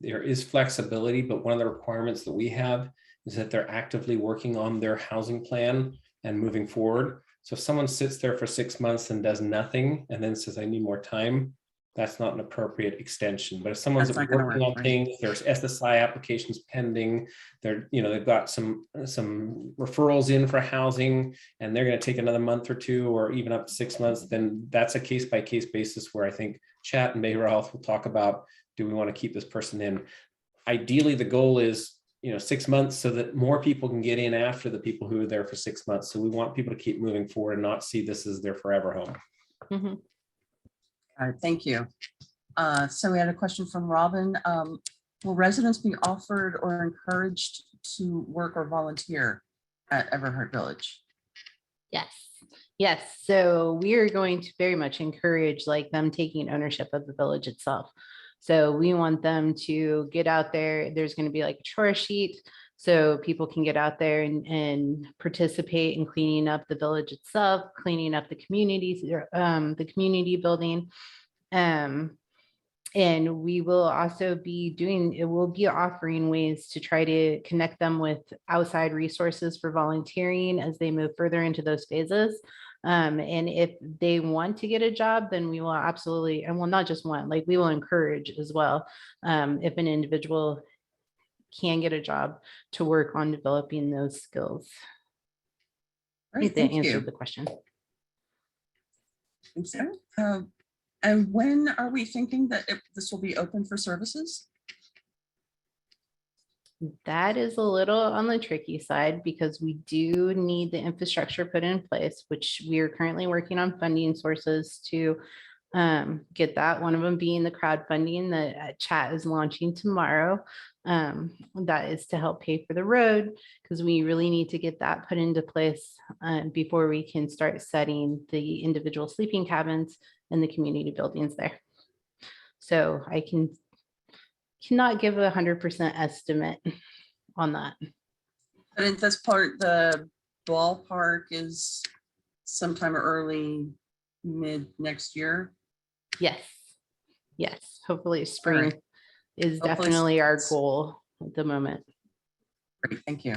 there is flexibility, but one of the requirements that we have is that they're actively working on their housing plan and moving forward. So if someone sits there for 6 months and does nothing and then says, I need more time, that's not an appropriate extension. But if someone's That's not gonna working work, on right? things, there's SSI applications pending, they've got some referrals in for housing, and they're going to take another month or two, or even up to 6 months, then that's a case-by-case basis where I think Chat and Behavioral Health will talk about, do we want to keep this person in? Ideally, the goal is 6 months so that more people can get in after the people who are there for 6 months. So we want people to keep moving forward and not see this as their forever home. Mm-hmm. All right, thank you. So we had a question from Robin. Will residents be offered or encouraged to work or volunteer at Everhart Village? Yes. So we are going to very much encourage them taking ownership of the village itself. So we want them to get out there. There's going to be like a chore sheet so people can get out there and participate in cleaning up the village itself, cleaning up the communities, the community building. And we will also be offering ways to try to connect them with outside resources for volunteering as they move further into those phases. And if they want to get a job, then we will absolutely, and well, not just one, we will encourage as well. If an individual can get a job, to work on developing those skills. Great, If that thank answered you. the question. Think so. And when are we thinking that this will be open for services? That is a little on the tricky side because we do need the infrastructure put in place, which we are currently working on funding sources to get that. One of them being the crowdfunding that Chat is launching tomorrow. That is to help pay for the road because we really need to get that put into place before we can start setting the individual sleeping cabins and the community buildings there. So I cannot give 100% estimate on that. And in this part, the ballpark is sometime early, mid next year. Yes. Hopefully spring right. is Hopefully definitely our spring. goal at the moment. Great, thank you.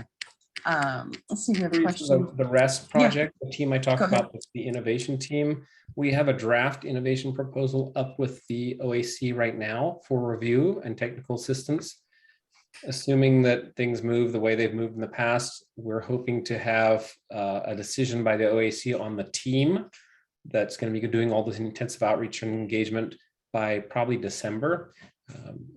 Let's see, we have a question. The REST project, the team I talked Go ahead. about, the innovation team, we have a draft innovation proposal up with the OAC right now for review and technical assistance. Assuming that things move the way they've moved in the past, we're hoping to have a decision by the OAC on the team that's going to be doing all this intensive outreach and engagement by probably December.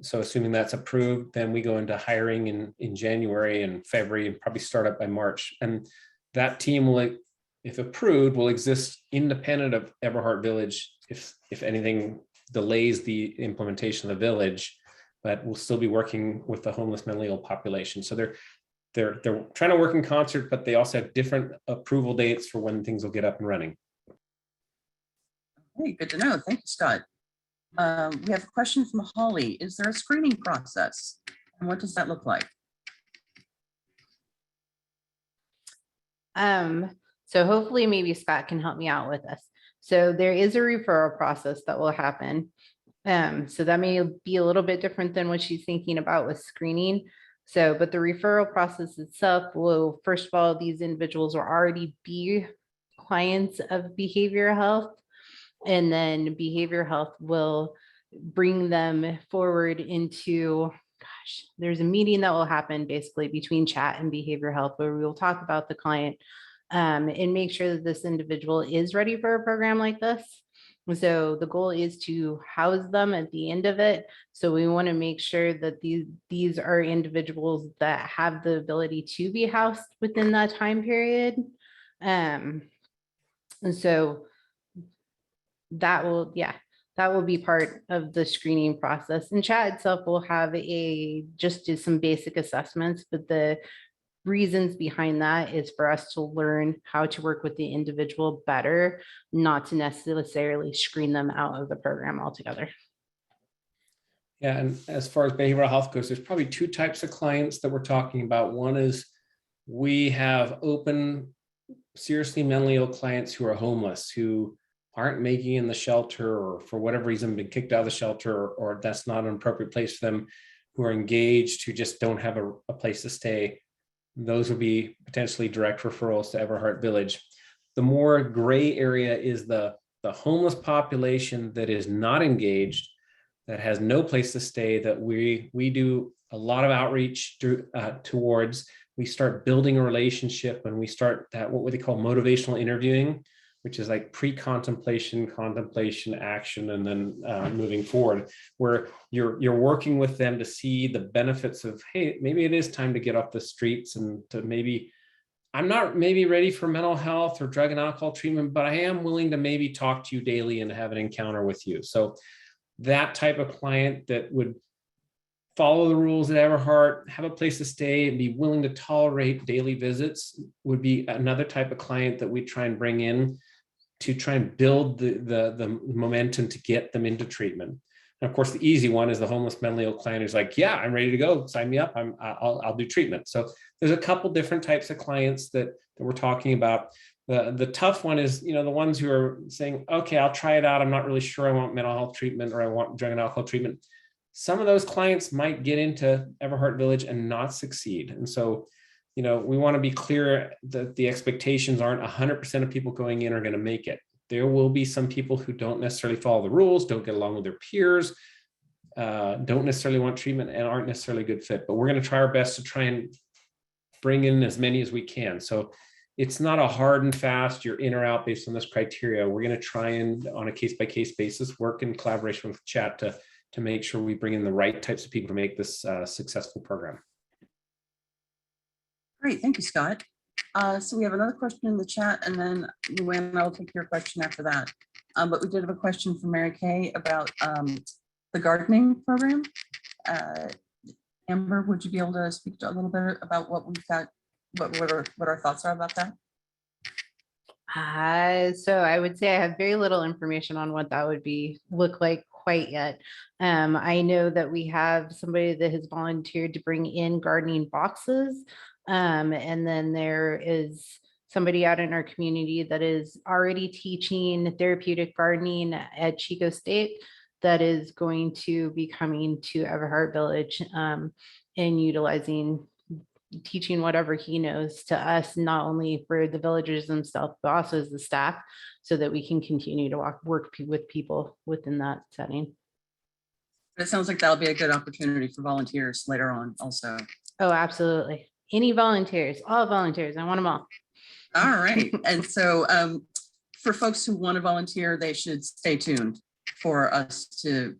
So assuming that's approved, then we go into hiring in January and February and probably start up by March. And that team will, if approved, will exist independent of Everhart Village if anything delays the implementation of the village, but we'll still be working with the homeless mentally ill population. So they're trying to work in concert, but they also have different approval dates for when things will get up and running. Hey, good to know. Thank you, Scott. We have a question from Holly. Is there a screening process? And what does that look like? So hopefully maybe Scott can help me out with this. So there is a referral process that will happen. So that may be a little bit different than what she's thinking about with screening. So, but the referral process itself will, first of all, these individuals will already be clients of behavioral health. And then behavioral health will bring them forward into, gosh, there's a meeting that will happen basically between chat and behavioral health where we will talk about the client and make sure that this individual is ready for a program like this. So the goal is to house them at the end of it. So we want to make sure that these are individuals that have the ability to be housed within that time period. And so that will be part of the screening process. And chat itself will have just do some basic assessments, but the reasons behind that is for us to learn how to work with the individual better, not to necessarily screen them out of the program altogether. Yeah, and as far as behavioral health goes, there's probably two types of clients that we're talking about. One is we have open, seriously mentally ill clients who are homeless, who aren't making it in the shelter or for whatever reason been kicked out of the shelter, or that's not an appropriate place for them, who are engaged, who just don't have a place to stay. Those would be potentially direct referrals to Everhart Village. The more gray area is the homeless population that is not engaged, that has no place to stay, that we do a lot of outreach towards. We start building a relationship when we start that, what they call motivational interviewing, which is like pre-contemplation, contemplation, action, and then moving forward, where you're working with them to see the benefits of, hey, maybe it is time to get off the streets, and to maybe, I'm not maybe ready for mental health or drug and alcohol treatment, but I am willing to maybe talk to you daily and have an encounter with you. So that type of client that would follow the rules at Everhart, have a place to stay, and be willing to tolerate daily visits would be another type of client that we try and bring in to try and build the momentum to get them into treatment. And of course, the easy one is the homeless mentally ill client who's like, yeah, I'm ready to go, sign me up, I'll do treatment. So there's a couple different types of clients that we're talking about. The tough one is, the ones who are saying, okay, I'll try it out, I'm not really sure I want mental health treatment or I want drug and alcohol treatment. Some of those clients might get into Everhart Village and not succeed. And so, we want to be clear that the expectations aren't 100% of people going in are going to make it. There will be some people who don't necessarily follow the rules, don't get along with their peers, don't necessarily want treatment, and aren't necessarily a good fit. But we're going to try our best to try and bring in as many as we can. So it's not a hard and fast, you're in or out based on this criteria. We're going to try and, on a case-by-case basis, work in collaboration with chat to make sure we bring in the right types of people to make this a successful program. Great, thank you, Scott. So we have another question in the chat, and then Luann, I'll take your question after that. But we did have a question from Mary Kay about the gardening program. Amber, would you be able to speak a little bit about what we've got, what our thoughts are about that? So I would say I have very little information on what that would look like quite yet. I know that we have somebody that has volunteered to bring in gardening boxes. And then there is somebody out in our community that is already teaching therapeutic gardening at Chico State that is going to be coming to Everhart Village and teaching whatever he knows to us, not only for the villagers themselves, but also as the staff, so that we can continue to work with people within that setting. It sounds like that'll be a good opportunity for volunteers later on also. Oh, absolutely. Any volunteers, all volunteers, I want them all. All right. And so for folks who want to volunteer, they should stay tuned for us to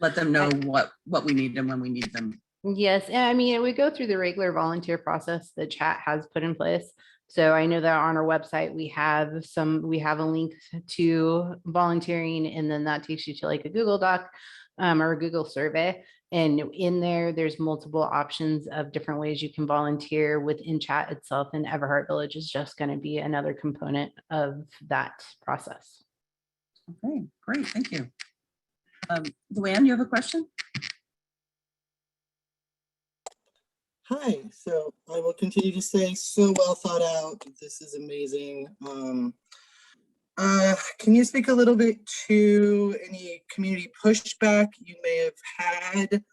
let them know what we need and when we need them. Yes, and I mean, we go through the regular volunteer process that chat has put in place. So I know that on our website, we have a link to volunteering, and then that takes you to like a Google Doc or a Google survey. And in there's multiple options of different ways you can volunteer within chat itself, and Everhart Village is just going to be another component of that process. Okay, great, thank you. Luann, you have a question? Hi, so I will continue to say, so well thought out. This is amazing. Can you speak a little bit to any community pushback you may have had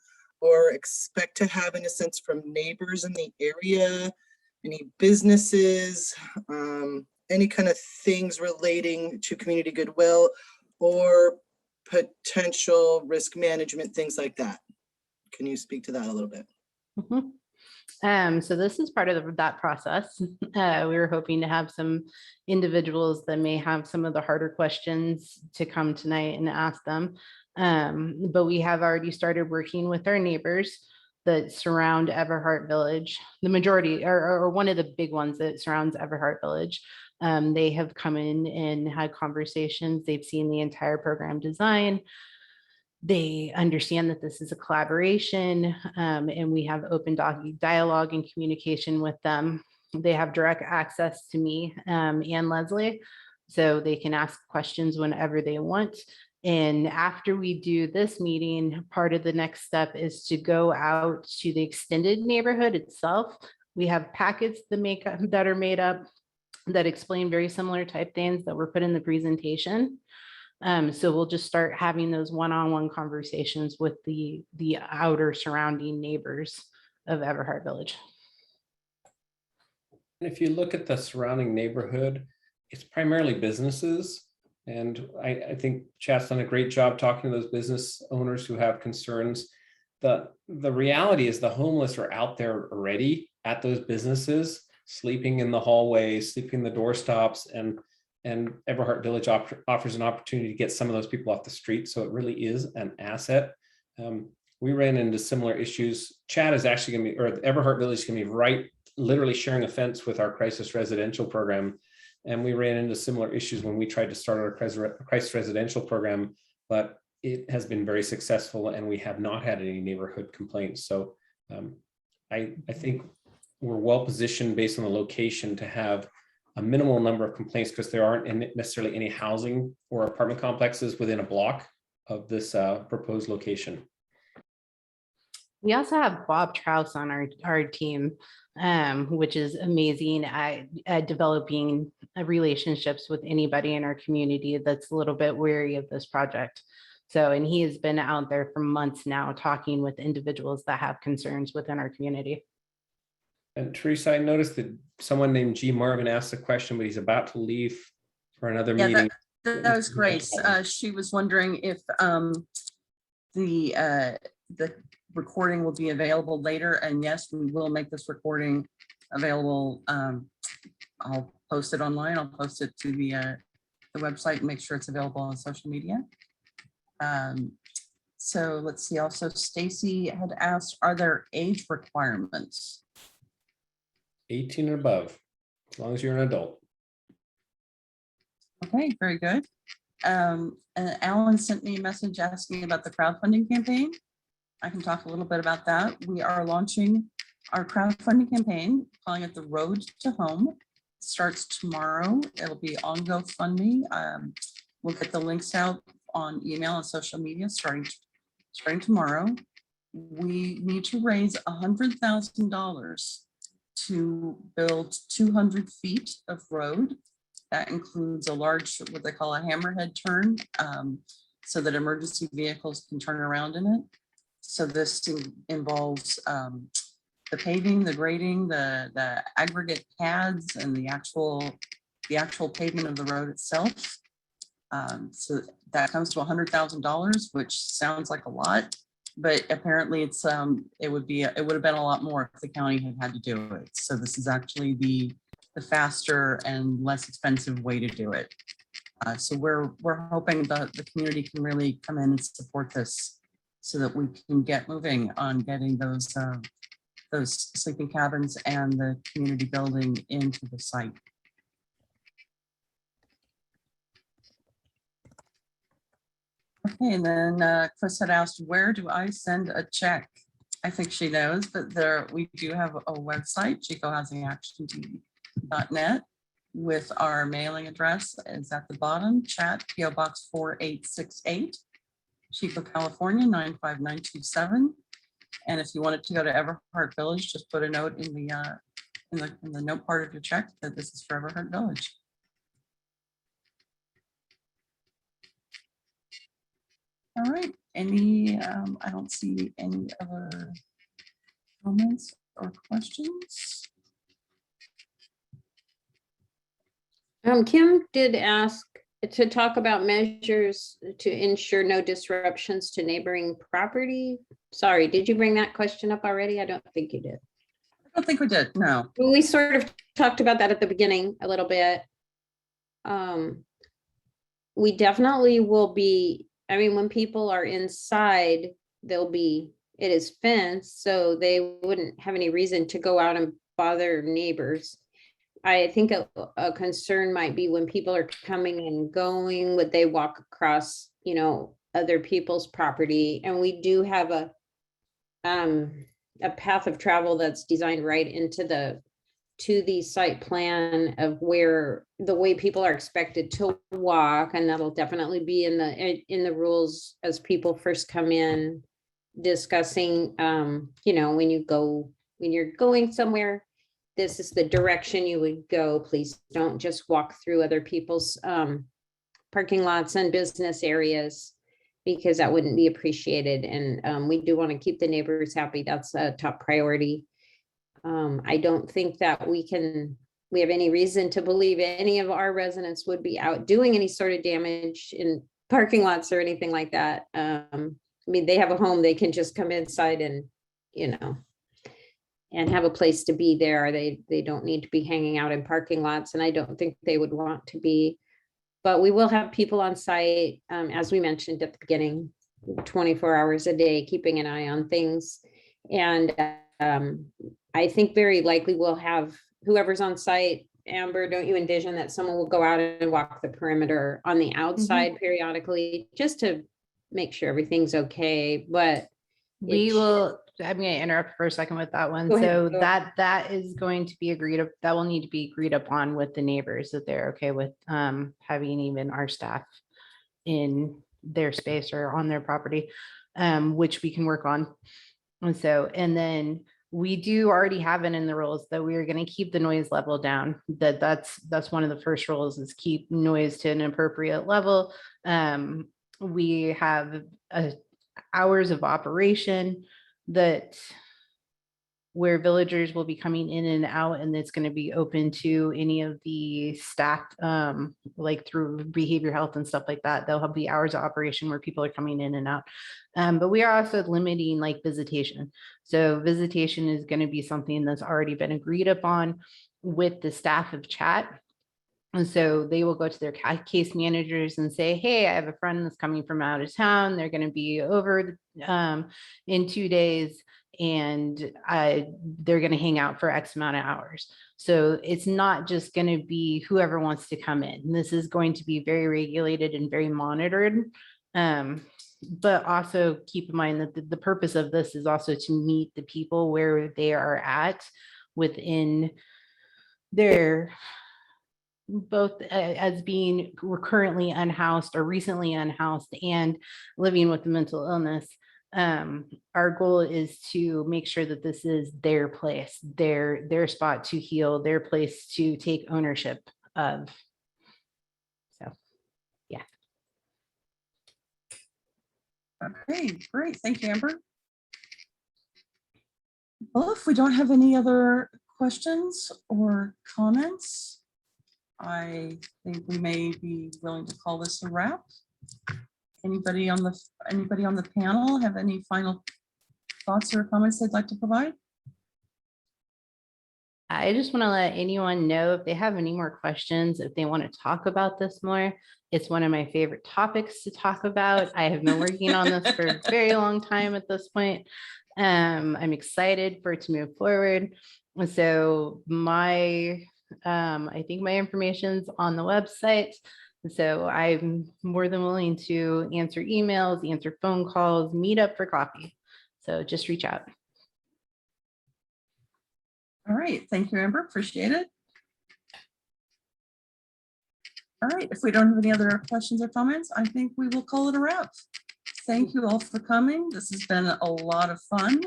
or expect to have, in a sense, from neighbors in the area, any businesses, any kind of things relating to community goodwill or potential risk management, things like that. Can you speak to that a little bit? So this is part of that process. We were hoping to have some individuals that may have some of the harder questions to come tonight and ask them. But we have already started working with our neighbors that surround Everhart Village. The majority, or one of the big ones that surrounds Everhart Village. They have come in and had conversations. They've seen the entire program design. They understand that this is a collaboration, and we have open dialogue and communication with them. They have direct access to me and Leslie, so they can ask questions whenever they want. And after we do this meeting, part of the next step is to go out to the extended neighborhood itself. We have packets that are made up that explain very similar type things that were put in the presentation. So we'll just start having those one-on-one conversations with the outer surrounding neighbors of Everhart Village. If you look at the surrounding neighborhood, it's primarily businesses. And I think Chad's done a great job talking to those business owners who have concerns. The reality is the homeless are out there already at those businesses, sleeping in the hallways, sleeping in the doorstops, and Everhart Village offers an opportunity to get some of those people off the street. So it really is an asset. We ran into similar issues. Chad is actually going to be, or Everhart Village is going to be literally sharing a fence with our crisis residential program. And we ran into similar issues when we tried to start our crisis residential program, but it has been very successful and we have not had any neighborhood complaints. So I think we're well positioned based on the location to have a minimal number of complaints because there aren't necessarily any housing or apartment complexes within a block of this proposed location. We also have Bob Trouse on our team, which is amazing at developing relationships with anybody in our community that's a little bit weary of this project. So, and he has been out there for months now talking with individuals that have concerns within our community. And Teresa, I noticed that someone named G. Marvin asked a question, but he's about to leave for another meeting. That was Grace. She was wondering if the recording will be available later. And yes, we will make this recording available. I'll post it online. I'll post it to the website and make sure it's available on social media. So let's see. Also, Stacy had asked, are there age requirements? 18 and above, as long as you're an adult. Okay, very good. And Alan sent me a message asking about the crowdfunding campaign. I can talk a little bit about that. We are launching our crowdfunding campaign, calling it the Road to Home. It starts tomorrow. It'll be on GoFundMe. We'll get the links out on email and social media starting tomorrow. We need to raise $100,000 to build 200 feet of road. That includes a large, what they call a hammerhead turn, so that emergency vehicles can turn around in it. So this involves the paving, the grading, the aggregate pads, and the actual pavement of the road itself. So that comes to $100,000, which sounds like a lot, but apparently it's it would have been a lot more if the county had to do it. So this is actually the faster and less expensive way to do it. So we're hoping that the community can really come in and support this so that we can get moving on getting those sleeping cabins and the community building into the site. Okay, and then Chris had asked, where do I send a check? I think she knows, but we do have a website, chicohousingactionteam.net, with our mailing address is at the bottom, chat, PO Box 4868, Chico, California, 95927. And if you wanted to go to Everhart Village, just put a note in the note part of your check that this is for Everhart Village. All right, I don't see any other comments or questions. Kim did ask to talk about measures to ensure no disruptions to neighboring property. Sorry, did you bring that question up already? I don't think you did. I don't think we did, no. We sort of talked about that at the beginning a little bit. We definitely will be, I mean, when people are inside, it is fenced, so they wouldn't have any reason to go out and bother neighbors. I think a concern might be when people are coming and going, would they walk across, other people's property? And we do have a path of travel that's designed right into the site plan of where the way people are expected to walk, and that'll definitely be in the rules as people first come in, discussing, when you're going somewhere, this is the direction you would go. Please don't just walk through other people's parking lots and business areas, because that wouldn't be appreciated. And we do want to keep the neighbors happy. That's a top priority. I don't think that we have any reason to believe any of our residents would be out doing any sort of damage in parking lots or anything like that. I mean, they have a home, they can just come inside and, and have a place to be there. They don't need to be hanging out in parking lots, and I don't think they would want to be. But we will have people on site, as we mentioned at the beginning, 24 hours a day, keeping an eye on things. And I think very likely we'll have whoever's on site. Amber, don't you envision that someone will go out and walk the perimeter on the outside periodically, just to make sure everything's okay? But I'm going to interrupt for a second with that one. Go ahead, So go ahead. that is going to be that will need to be agreed upon with the neighbors, that they're okay with having even our staff in their space or on their property, which we can work on. And then we do already have it in the rules that we are going to keep the noise level down. That's one of the first rules, is keep noise to an appropriate level. We have hours of operation where villagers will be coming in and out, and it's going to be open to any of the staff, like through behavioral health and stuff like that. They'll have the hours of operation where people are coming in and out. But we are also limiting like visitation. So visitation is going to be something that's already been agreed upon with the staff of chat. And so they will go to their case managers and say, hey, I have a friend that's coming from out of town. They're going to be over in 2 days, and they're going to hang out for X amount of hours. So it's not just going to be whoever wants to come in. This is going to be very regulated and very monitored. But also keep in mind that the purpose of this is also to meet the people where they are at within their, both as being currently unhoused or recently unhoused and living with the mental illness. Our goal is to make sure that this is their place, their spot to heal, their place to take ownership of. So, yeah. Okay, great. Thank you, Amber. Well, if we don't have any other questions or comments, I think we may be willing to call this a wrap. Anybody on the panel have any final thoughts or comments they'd like to provide? I just want to let anyone know, if they have any more questions, if they want to talk about this more. It's one of my favorite topics to talk about. I have been working on this for a very long time at this point. I'm excited for it to move forward. So I think my information's on the website. So I'm more than willing to answer emails, answer phone calls, meet up for coffee. So just reach out. All right, thank you, Amber, appreciate it. All right, if we don't have any other questions or comments, I think we will call it a wrap. Thank you all for coming. This has been a lot of fun.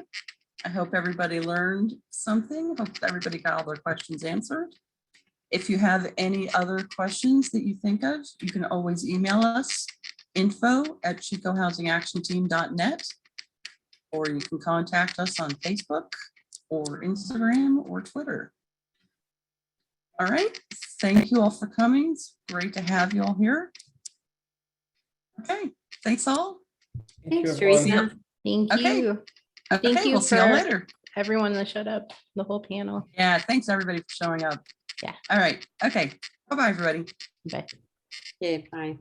I hope everybody learned something. Hope everybody got all their questions answered. If you have any other questions that you think of, you can always email us, info@chicohousingactionteam.net, or you can contact us on Facebook or Instagram or Twitter. All right. Thank you all for coming. It's great to have you all here. Okay. Thanks all. Thank you, Thanks, everyone. Teresa. Thank Okay. you. Okay, Thank you we'll see you all for later. everyone that showed up, the whole panel. Yeah, thanks everybody for showing up. Yeah. All right. Okay. Bye-bye, everybody. Bye. Okay, bye.